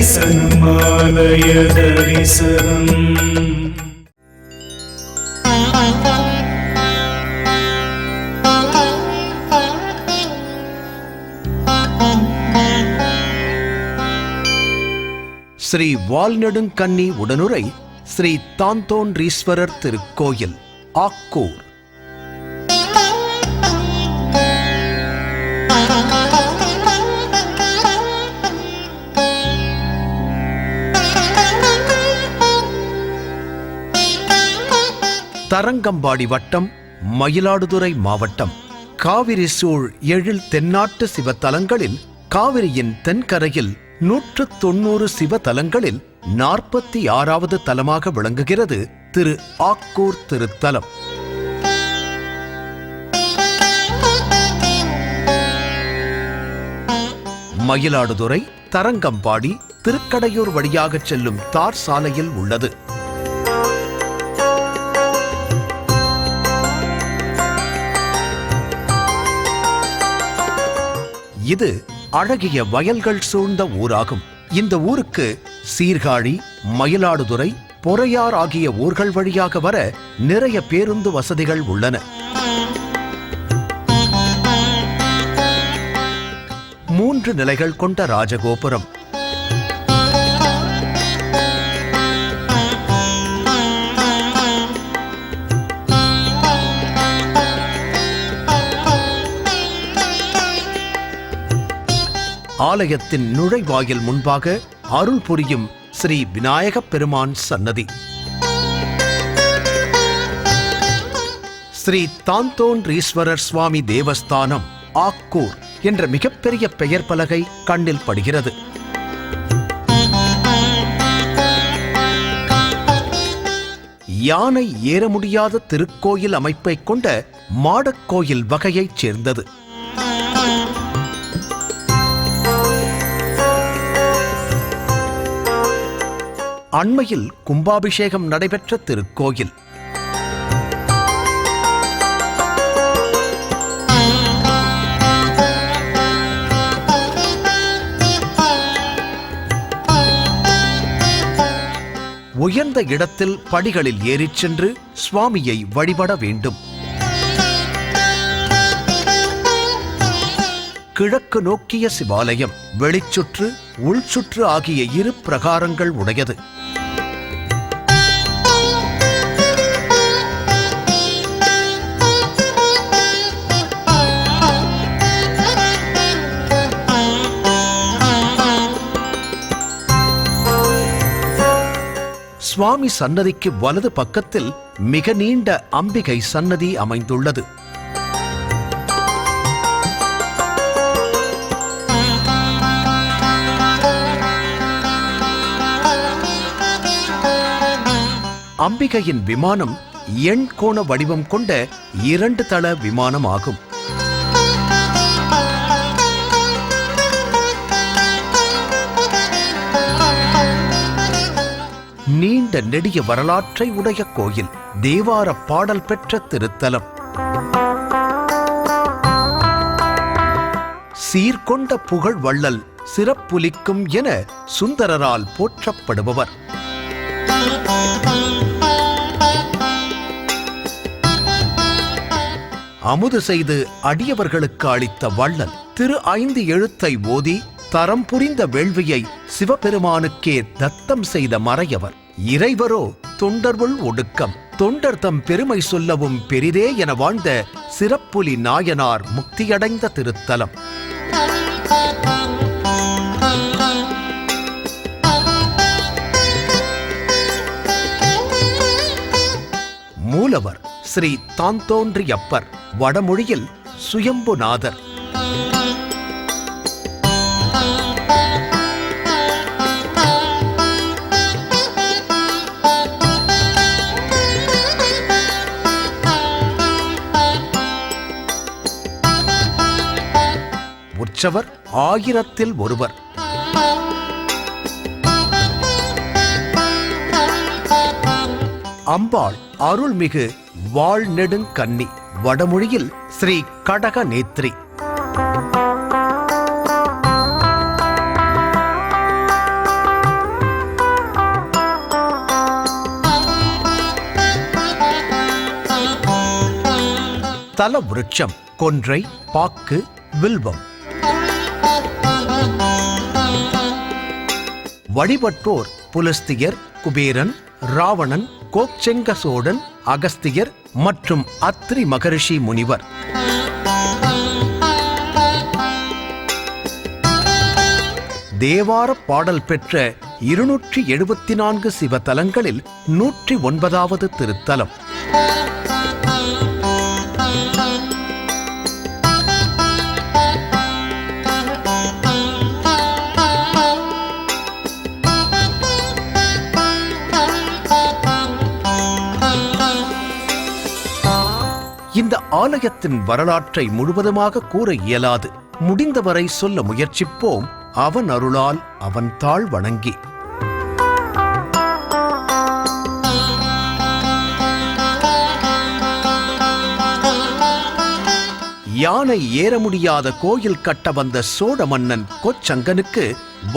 தரிசனமாலய தரிசனம். ஸ்ரீ வால்நெடுங்கன்னி உடனுரை ஸ்ரீ தாந்தோன்றீஸ்வரர் திருக்கோயில், ஆக்கூர். தரங்கம்பாடி வட்டம், மயிலாடுதுறை மாவட்டம். காவிரி சூழ் எழில் தென்னாட்டு சிவத்தலங்களில் காவிரியின் தென்கரையில் 190 சிவத்தலங்களில் 46வது தலமாக விளங்குகிறது திரு ஆக்கூர் திருத்தலம். மயிலாடுதுறை, தரங்கம்பாடி, திருக்கடையூர் வழியாக செல்லும் தார் சாலையில் உள்ளது. இது அழகிய வயல்கள் சூழ்ந்த ஊராகும். இந்த ஊருக்கு சீர்காழி, மயிலாடுதுறை, பொறையார் ஆகிய ஊர்கள் வழியாக வர நிறைய பேருந்து வசதிகள் உள்ளன. மூன்று நிலைகள் கொண்ட ராஜகோபுரம். ஆலயத்தின் நுழைவாயில் முன்பாக அருள் புரியும் ஸ்ரீ விநாயகப் பெருமான் சன்னதி. ஸ்ரீ தாந்தோன்றீஸ்வரர் சுவாமி தேவஸ்தானம், ஆக்கூர் என்ற மிகப்பெரிய பெயர் பலகை கண்ணில் படுகிறது. யானை ஏற முடியாத திருக்கோயில் அமைப்பை கொண்ட மாடக்கோயில் வகையைச் சேர்ந்தது. அண்மையில் கும்பாபிஷேகம் நடைபெற்ற திருக்கோயில். உயர்ந்த இடத்தில் படிகளில் ஏறிச் சென்று சுவாமியை வழிபட வேண்டும். கிழக்கு நோக்கிய சிவாலயம் வெளிச்சுற்று, உள்சுற்று ஆகிய 2 பிரகாரங்கள் உடையது. சுவாமி சன்னதிக்கு வலது பக்கத்தில் மிக நீண்ட அம்பிகை சன்னதி அமைந்துள்ளது. அம்பிகையின் விமானம் எண்கோண வடிவம் கொண்ட 2 தள விமானம் ஆகும். நீண்ட நெடிய வரலாற்றை உடைய கோயில், தேவார பாடல் பெற்ற திருத்தலம். சீர்கொண்ட புகழ் வள்ளல் சிறப்புலிக்கும் என சுந்தரரால் போற்றப்படுபவர். அமுது செய்து அடியவர்களுக்கு அளித்த வள்ளல் திரு 5 எழுத்தை ஓதி தரம் புரிந்த வேள்வியை சிவபெருமானுக்கே தத்தம் செய்த மறையவர். இறைவரோ தொண்டர்வுள் ஒடுக்கம், தொண்டர் தம் பெருமை சொல்லவும் பெரிதே என வாழ்ந்த சிறப்புலி நாயனார் முக்தியடைந்த திருத்தலம். மூலவர் ஸ்ரீ தாந்தோன்றியப்பர், வடமொழியில் சுயம்புநாதர். உற்சவர் 1000ல் ஒருவர். அம்பாள் அருள்மிகு வால்நெடுங்கன்னி, வடமொழியில் ஸ்ரீ கடகநேத்ரி. தல விருட்சம் கொன்றை, பாக்கு, வில்வம். வழிபட்டோர் புலஸ்தியர், குபேரன், ராவணன், கோக்செங்க சோழன், அகஸ்தியர் மற்றும் அத்ரி மகரிஷி முனிவர். தேவார பாடல் பெற்ற 274 சிவத்தலங்களில் 109வது திருத்தலம். இந்த ஆலயத்தின் வரலாற்றை முழுவதுமாக கூற இயலாது. முடிந்தவரை சொல்ல முயற்சிப்போம். அவன் அருளால் அவன் தாழ் வணங்கி. யானை ஏற முடியாத கோயில் கட்ட வந்த சோழ மன்னன் கொச்சங்கனுக்கு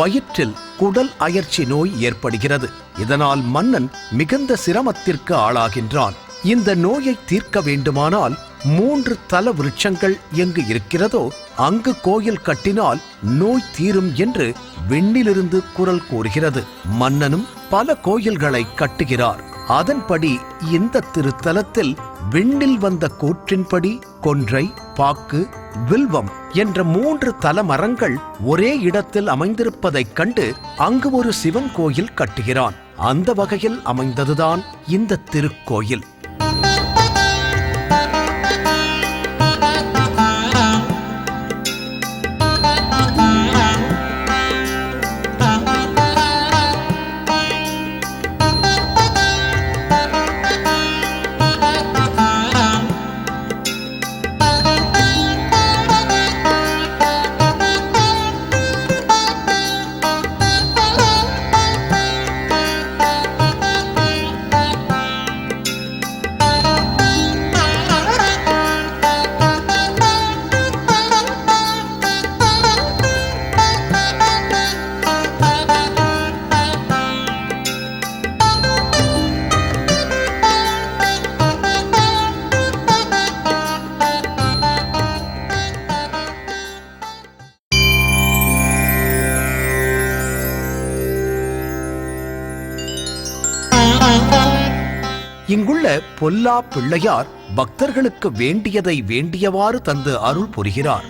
வயிற்றில் குடல் அயற்சி நோய் ஏற்படுகிறது. இதனால் மன்னன் மிகுந்த சிரமத்திற்கு ஆளாகின்றான். இந்த நோயை தீர்க்க வேண்டுமானால் 3 தல விருட்சங்கள் எங்கு இருக்கிறதோ அங்கு கோயில் கட்டினால் நோய் தீரும் என்று விண்ணிலிருந்து குரல் கூறுகிறது. மன்னனும் பல கோயில்களை கட்டுகிறார். அதன்படி இந்த திருத்தலத்தில் விண்ணில் வந்த கூற்றின்படி கொன்றை, பாக்கு, வில்வம் என்ற 3 தல மரங்கள் ஒரே இடத்தில் அமைந்திருப்பதைக் கண்டு அங்கு ஒரு சிவன் கோயில் கட்டுகிறான். அந்த வகையில் அமைந்ததுதான் இந்த திருக்கோயில். இங்குள்ள பொல்லா பிள்ளையார் பக்தர்களுக்கு வேண்டியதை வேண்டியவாறு தந்து அருள் புரிகிறார்.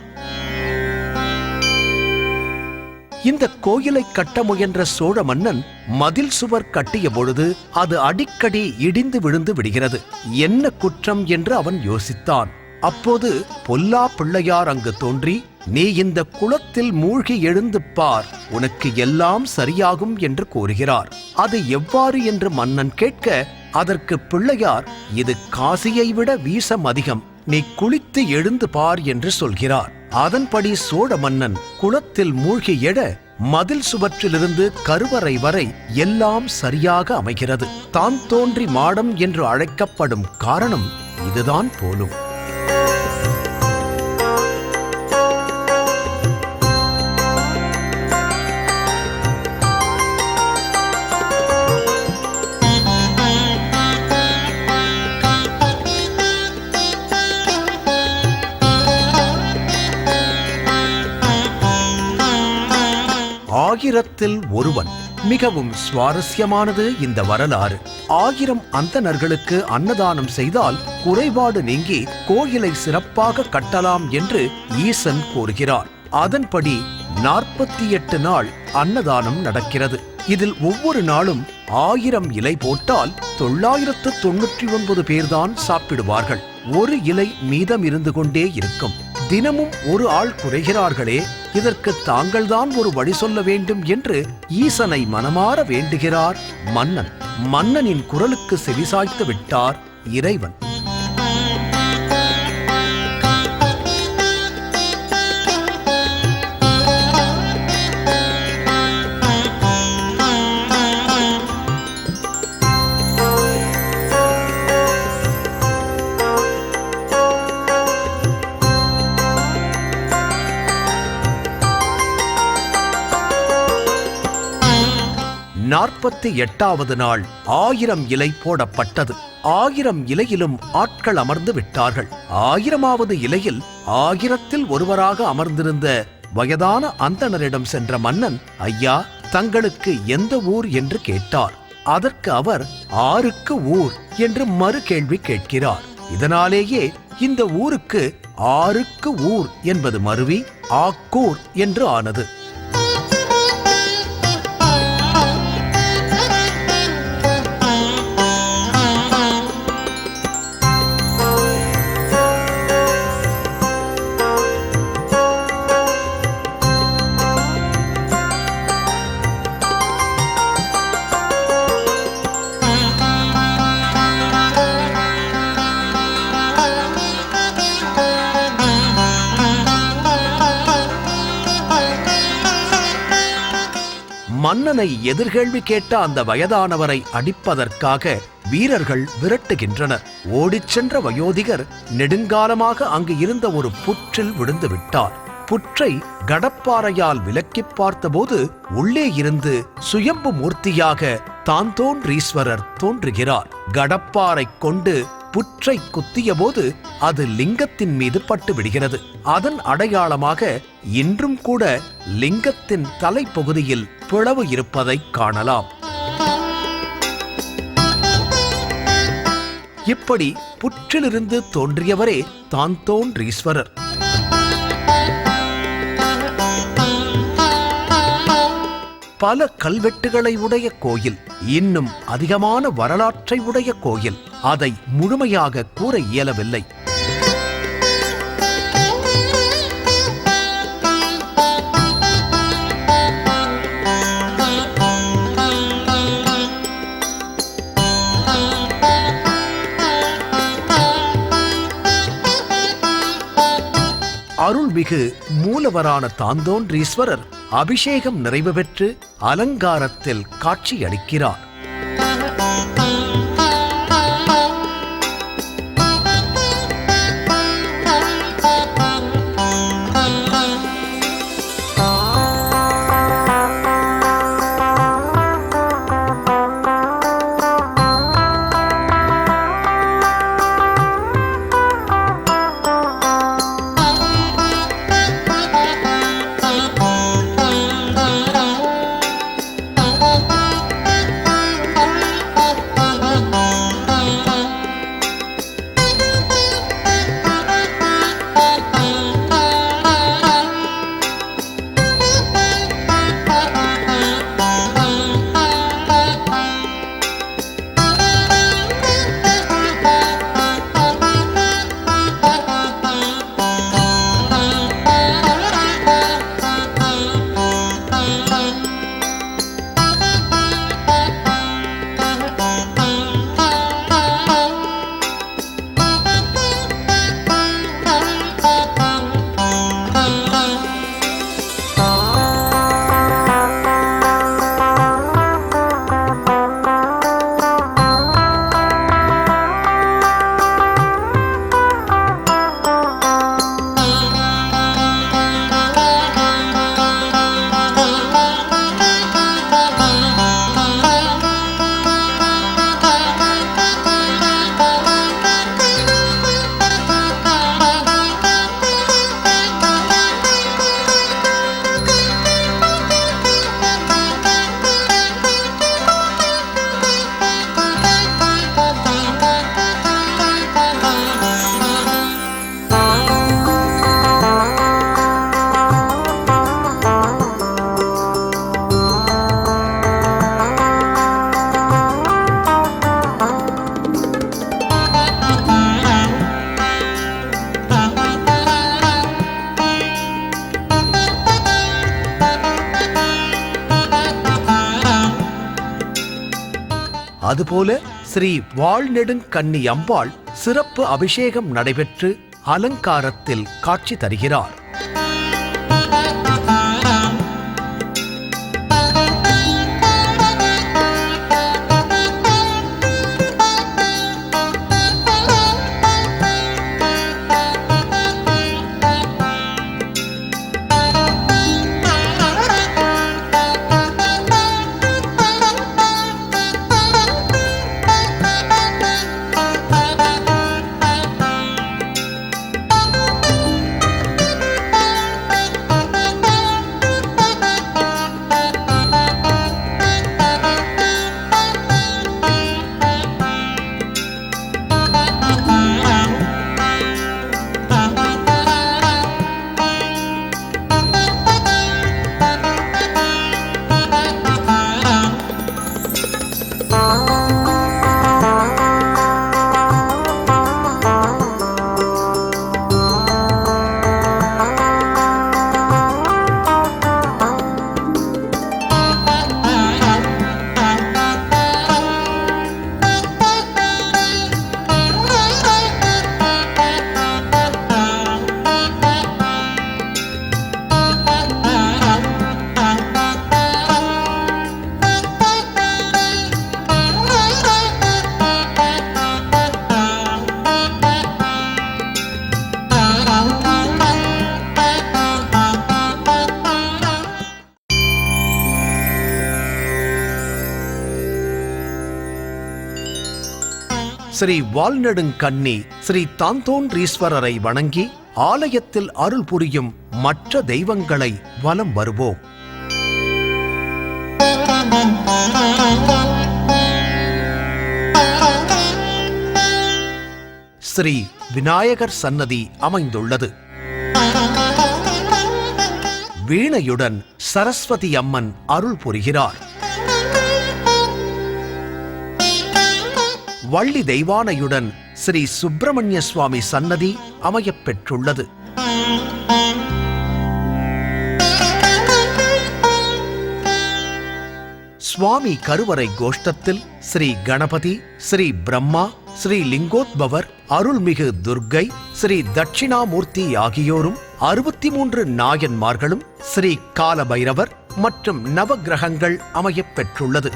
இந்த கோயிலை கட்ட முயன்ற சோழ மன்னன் மதில் சுவர் கட்டிய பொழுது அது அடிக்கடி இடிந்து விழுந்து விடுகிறது. என்ன குற்றம் என்று அவன் யோசித்தான். அப்போது பொல்லா பிள்ளையார் அங்கு தோன்றி, நீ இந்த குளத்தில் மூழ்கி எழுந்து பார், உனக்கு எல்லாம் சரியாகும் என்று கூறுகிறார். அது எவ்வாறு என்று மன்னன் கேட்க, அதற்கு பிள்ளையார், இது காசியை விட வீசம் அதிகம், நீ குளித்து எழுந்து பார் என்று சொல்கிறார். அதன்படி சோழ மன்னன் குளத்தில் மூழ்கி எழ மதில் சுவற்றிலிருந்து கருவறை வரை எல்லாம் சரியாக அமைகிறது. தான் தோன்றி மாடம் என்று அழைக்கப்படும் காரணம் இதுதான் போலும். ஆயிரத்தில் ஒருவன். மிகவும் சுவாரஸ்யமானது இந்த வரலாறு. 1000 அந்தணர்களுக்கு அன்னதானம் செய்தால் குறைபாடு நீங்கி கோயிலை சிறப்பாக கட்டலாம் என்று ஈசன் கூறுகிறார். அதன்படி 48 நாள் அன்னதானம் நடக்கிறது. இதில் ஒவ்வொரு நாளும் 1000 இலை போட்டால் 999 பேர்தான் சாப்பிடுவார்கள். ஒரு இலை மீதம் இருந்து கொண்டே இருக்கும். தினமும் ஒரு ஆள் குறைகிறார்களே, இதற்கு தாங்கள்தான் ஒரு வழி சொல்ல வேண்டும் என்று ஈசனை மனமாற வேண்டுகிறார் மன்னன். மன்னனின் குரலுக்கு செவிசாய்த்து விட்டார் இறைவன். நாற்பத்தி 8வது நாள் 1000 இலை போடப்பட்டது. 1000 இலையிலும் ஆட்கள் அமர்ந்து விட்டார்கள். 1000வது இலையில் 1000ல் ஒருவராக அமர்ந்திருந்த வயதான அந்தணரிடம் சென்ற மன்னன், ஐயா, தங்களுக்கு எந்த ஊர் என்று கேட்டார். அதற்கு அவர் ஆருக்கு ஊர் என்று மறு கேள்வி கேட்கிறார். இதனாலேயே இந்த ஊருக்கு ஆருக்கு ஊர் என்பது மருவி ஆக்கூர் என்று ஆனது. மன்னனை எதிர்கேள்வி கேட்ட அந்த வயதானவரை அடிப்பதற்காக வீரர்கள் விரட்டுகின்றனர். ஓடிச் சென்ற வயோதிகர் நெடுங்காலமாக அங்கு இருந்த ஒரு புற்றில் விழுந்து விட்டார். புற்றை கடப்பாறையால் விலக்கிப் பார்த்தபோது உள்ளே இருந்து சுயம்பு மூர்த்தியாக தாந்தோன்றீஸ்வரர் தோன்றுகிறார். கடப்பாறை கொண்டு புற்றை குத்திய போது அது லிங்கத்தின் மீது பட்டு விடுகிறது. அதன் அடையாளமாக இன்றும் கூட லிங்கத்தின் தலைப்பகுதியில் பிளவு இருப்பதை காணலாம். இப்படி புற்றிலிருந்து தோன்றியவரே தாந்தோன்றீஸ்வரர். பல கல்வெட்டுகளை உடைய கோயில், இன்னும் அதிகமான வரலாற்றை உடைய கோயில். அதை முழுமையாக கூற இயலவில்லை. அருள்மிகு மூலவரான தாந்தோன்றீஸ்வரர் அபிஷேகம் நிறைவு பெற்று அலங்காரத்தில் காட்சியளிக்கிறார். அதுபோல ஸ்ரீ வாழ்நெடுங்கண்ணி அம்பாள் சிறப்பு அபிஷேகம் நடைபெற்று அலங்காரத்தில் காட்சி தருகிறார். ஸ்ரீ வால்நெடுங்கன்னி ஸ்ரீ தாந்தோன்றீஸ்வரரை வணங்கி ஆலயத்தில் அருள் புரியும் மற்ற தெய்வங்களை வலம் வருவோம். ஸ்ரீ விநாயகர் சன்னதி அமைந்துள்ளது. வீணையுடன் சரஸ்வதி அம்மன் அருள் புரிகிறார். வள்ளி தெய்வானையுடன் ஸ்ரீ சுப்பிரமணிய சுவாமி சன்னதி அமையப் பெற்றுள்ளது. சுவாமி கருவறை கோஷ்டத்தில் ஸ்ரீ கணபதி, ஸ்ரீ பிரம்மா, ஸ்ரீ லிங்கோத்பவர், அருள்மிகு துர்க்கை, ஸ்ரீ தட்சிணாமூர்த்தி ஆகியோரும் 63 நாயன்மார்களும் ஸ்ரீ காலபைரவர் மற்றும் நவக்கிரகங்கள் அமையப் பெற்றுள்ளது.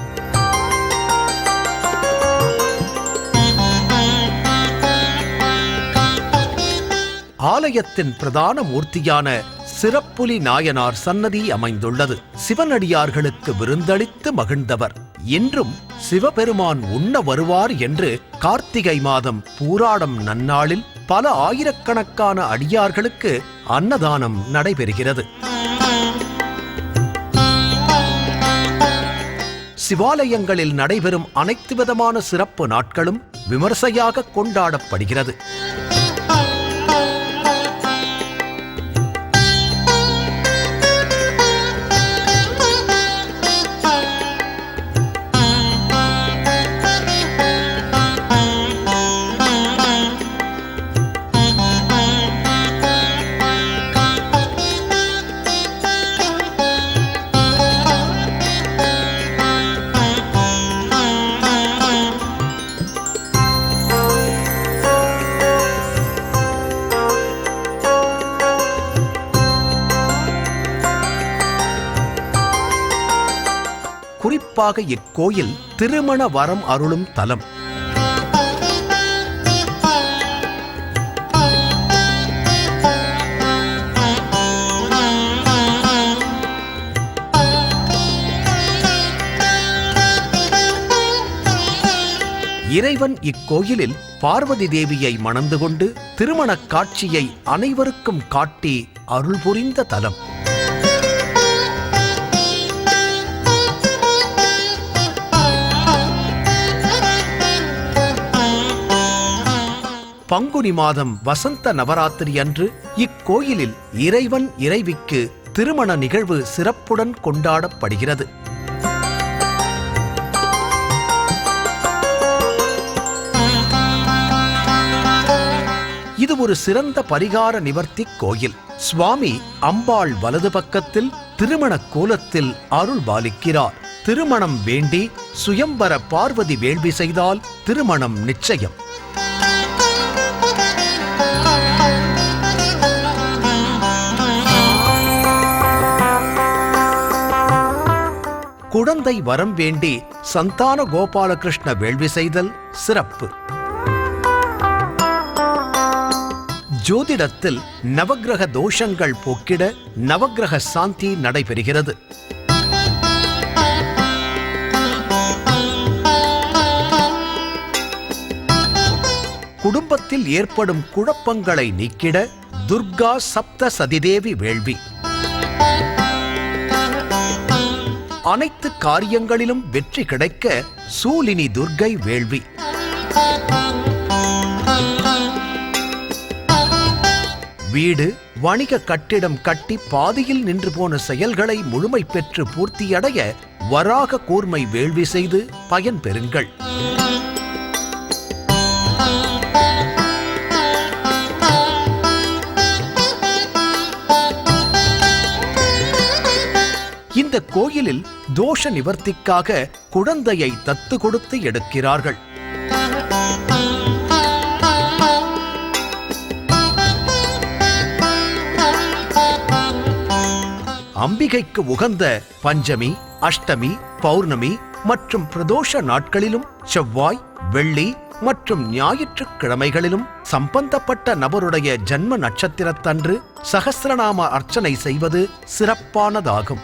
ஆலயத்தின் பிரதான மூர்த்தியான சிறப்புலி நாயனார் சன்னதி அமைந்துள்ளது. சிவனடியார்களுக்கு விருந்தளித்து மகிழ்ந்தவர். இன்றும் சிவபெருமான் உண்ண வருவார் என்று கார்த்திகை மாதம் பூராடம் நன்னாளில் பல ஆயிரக்கணக்கான அடியார்களுக்கு அன்னதானம் நடைபெறுகிறது. சிவாலயங்களில் நடைபெறும் அனைத்து விதமான சிறப்பு நாட்களும் விமர்சையாக கொண்டாடப்படுகிறது. குறிப்பாக இக்கோயில் திருமண வரம் அருளும் தலம். இறைவன் இக்கோயிலில் பார்வதி தேவியை மணந்து கொண்டு திருமணக் காட்சியை அனைவருக்கும் காட்டி அருள் புரிந்த தலம். பங்குனி மாதம் வசந்த நவராத்திரி அன்று இக்கோயிலில் இறைவன் இறைவிக்கு திருமண நிகழ்வு சிறப்புடன் கொண்டாடப்படுகிறது. இது ஒரு சிறந்த பரிகார நிவர்த்தி கோயில். சுவாமி அம்பாள் வலது பக்கத்தில் திருமண கோலத்தில் அருள் பாலிக்கிறார். திருமணம் வேண்டி சுயம்பர பார்வதி வேள்வி செய்தால் திருமணம் நிச்சயம். குழந்தை வரம் வேண்டி சந்தான கோபாலகிருஷ்ண வேள்வி செய்தல் சிறப்பு. ஜோதிடத்தில் நவக்கிரக தோஷங்கள் போக்கிட நவக்கிரக சாந்தி நடைபெறுகிறது. குடும்பத்தில் ஏற்படும் குழப்பங்களை நீக்கிட துர்கா சப்த சதிதேவி வேள்வி. அனைத்து காரியங்களிலும் வெற்றி கிடைக்க சூலினி துர்க்கை வேள்வி. வீடு, வணிக கட்டிடம் கட்டி பாதியில் நின்று போன செயல்களை முழுமை பெற்று பூர்த்தியடைய வராக கூர்மை வேள்வி செய்து பயன் பெறுங்கள். இந்த கோயிலில் தோஷ நிவர்த்திக்காக குழந்தையை தத்து கொடுத்து எடுக்கிறார்கள். அம்பிகைக்கு உகந்த பஞ்சமி, அஷ்டமி, பௌர்ணமி மற்றும் பிரதோஷ நாட்களிலும் செவ்வாய், வெள்ளி மற்றும் ஞாயிற்றுக்கிழமைகளிலும் சம்பந்தப்பட்ட நபருடைய ஜன்ம நட்சத்திரத்தன்று சகஸ்ரநாம அர்ச்சனை செய்வது சிறப்பானதாகும்.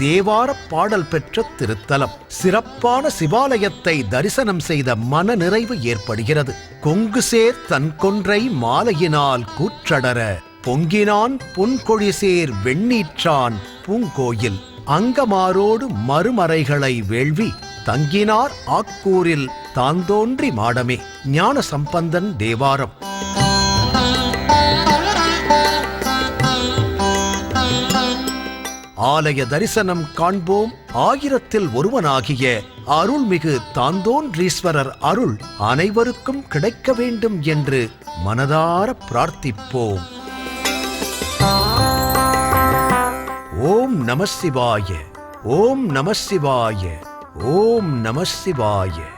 தேவாரப் பாடல் பெற்ற திருத்தலம். சிறப்பான சிவாலயத்தை தரிசனம் செய்த மன நிறைவு ஏற்படுகிறது. கொங்கு சேர் தன் கொன்றை மாலையினால் கூற்றடர பொங்கினான் பொன்கொழிசேர் வெண்ணீற்றான் பூங்கோயில் அங்கமாரோடு மறுமறைகளை வேள்வி தங்கினார் ஆக்கூரில் தாந்தோன்றி மாடமே. ஞான சம்பந்தன் தேவாரம். ஆலய தரிசனம் காண்போம். ஆயிரத்தில் ஒருவனாகிய அருள்மிகு தாந்தோன்றீஸ்வரர் அருள் அனைவருக்கும் கிடைக்க வேண்டும் என்று மனதார பிரார்த்திப்போம். ஓம் நம சிவாய. ஓம் நம சிவாய. ஓம் நம சிவாய.